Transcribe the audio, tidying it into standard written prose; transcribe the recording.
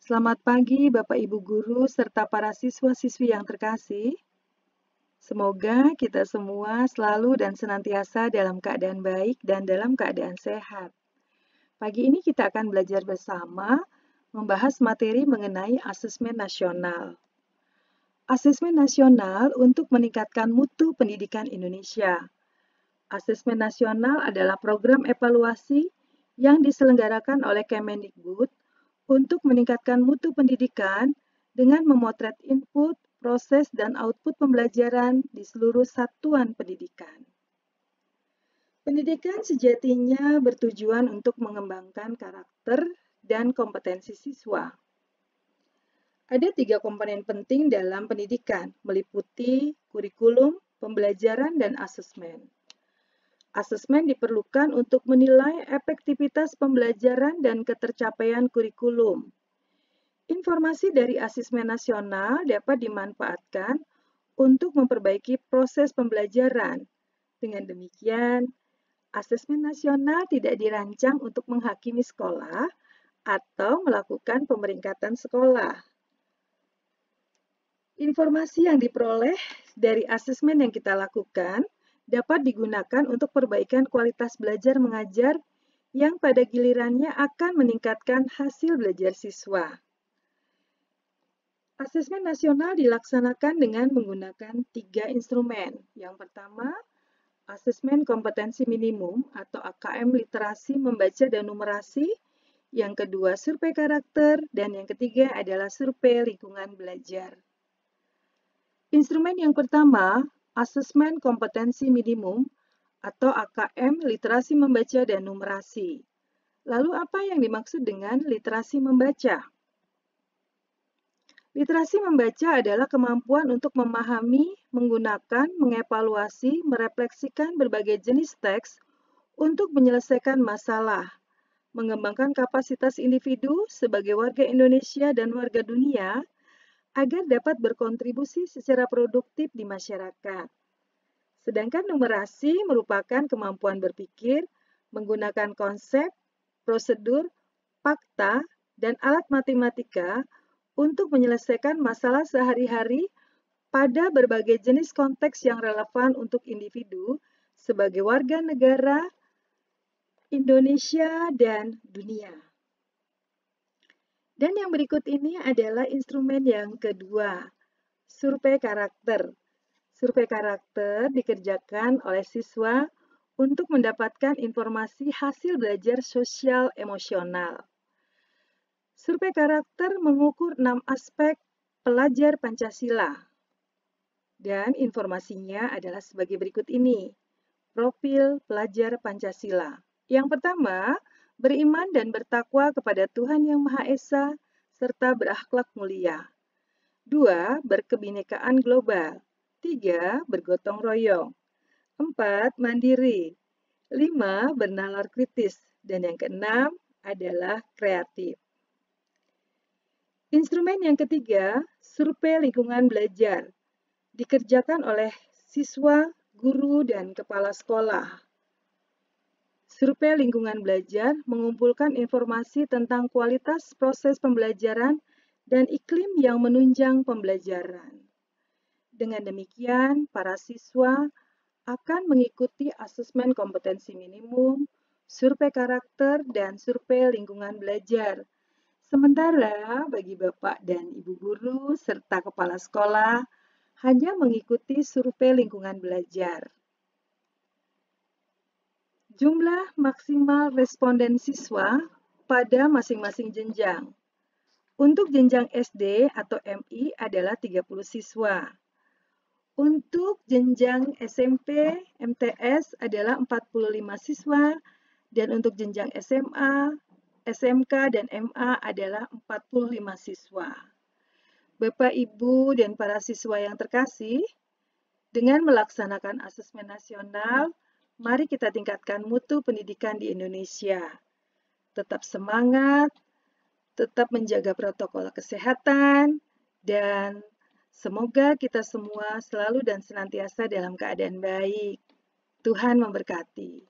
Selamat pagi Bapak Ibu Guru serta para siswa-siswi yang terkasih. Semoga kita semua selalu dan senantiasa dalam keadaan baik dan dalam keadaan sehat. Pagi ini kita akan belajar bersama membahas materi mengenai asesmen nasional. Asesmen nasional untuk meningkatkan mutu pendidikan Indonesia. Asesmen nasional adalah program evaluasi yang diselenggarakan oleh Kemendikbud untuk meningkatkan mutu pendidikan dengan memotret input, proses, dan output pembelajaran di seluruh satuan pendidikan. Pendidikan sejatinya bertujuan untuk mengembangkan karakter dan kompetensi siswa. Ada 3 komponen penting dalam pendidikan, meliputi kurikulum, pembelajaran, dan asesmen. Asesmen diperlukan untuk menilai efektivitas pembelajaran dan ketercapaian kurikulum. Informasi dari asesmen nasional dapat dimanfaatkan untuk memperbaiki proses pembelajaran. Dengan demikian, asesmen nasional tidak dirancang untuk menghakimi sekolah atau melakukan pemeringkatan sekolah. Informasi yang diperoleh dari asesmen yang kita lakukan dapat digunakan untuk perbaikan kualitas belajar mengajar yang pada gilirannya akan meningkatkan hasil belajar siswa. Asesmen nasional dilaksanakan dengan menggunakan 3 instrumen. Yang pertama, asesmen kompetensi minimum atau AKM literasi membaca dan numerasi. Yang kedua, survei karakter. Dan yang ketiga adalah survei lingkungan belajar. Instrumen yang pertama, asesmen kompetensi minimum atau AKM literasi membaca dan numerasi. Lalu apa yang dimaksud dengan literasi membaca? Literasi membaca adalah kemampuan untuk memahami, menggunakan, mengevaluasi, merefleksikan berbagai jenis teks untuk menyelesaikan masalah, mengembangkan kapasitas individu sebagai warga Indonesia dan warga dunia agar dapat berkontribusi secara produktif di masyarakat. Sedangkan numerasi merupakan kemampuan berpikir, menggunakan konsep, prosedur, fakta, dan alat matematika untuk menyelesaikan masalah sehari-hari pada berbagai jenis konteks yang relevan untuk individu sebagai warga negara Indonesia dan dunia. Dan yang berikut ini adalah instrumen yang kedua, survei karakter. Survei karakter dikerjakan oleh siswa untuk mendapatkan informasi hasil belajar sosial emosional. Survei karakter mengukur 6 aspek pelajar Pancasila. Dan informasinya adalah sebagai berikut ini. Profil pelajar Pancasila. Yang pertama, beriman dan bertakwa kepada Tuhan Yang Maha Esa, serta berakhlak mulia. 2. Berkebinekaan global. 3. Bergotong royong. 4. Mandiri. 5. Bernalar kritis. Dan yang keenam adalah kreatif. Instrumen yang ketiga, survei lingkungan belajar. Dikerjakan oleh siswa, guru, dan kepala sekolah. Survei lingkungan belajar mengumpulkan informasi tentang kualitas proses pembelajaran dan iklim yang menunjang pembelajaran. Dengan demikian, para siswa akan mengikuti asesmen kompetensi minimum, survei karakter, dan survei lingkungan belajar. Sementara bagi Bapak dan Ibu guru serta kepala sekolah hanya mengikuti survei lingkungan belajar. Jumlah maksimal responden siswa pada masing-masing jenjang. Untuk jenjang SD atau MI adalah 30 siswa. Untuk jenjang SMP, MTS adalah 45 siswa, dan untuk jenjang SMA, SMK, dan MA adalah 45 siswa. Bapak, Ibu, dan para siswa yang terkasih, dengan melaksanakan asesmen nasional, mari kita tingkatkan mutu pendidikan di Indonesia. Tetap semangat, tetap menjaga protokol kesehatan, dan semoga kita semua selalu dan senantiasa dalam keadaan baik. Tuhan memberkati.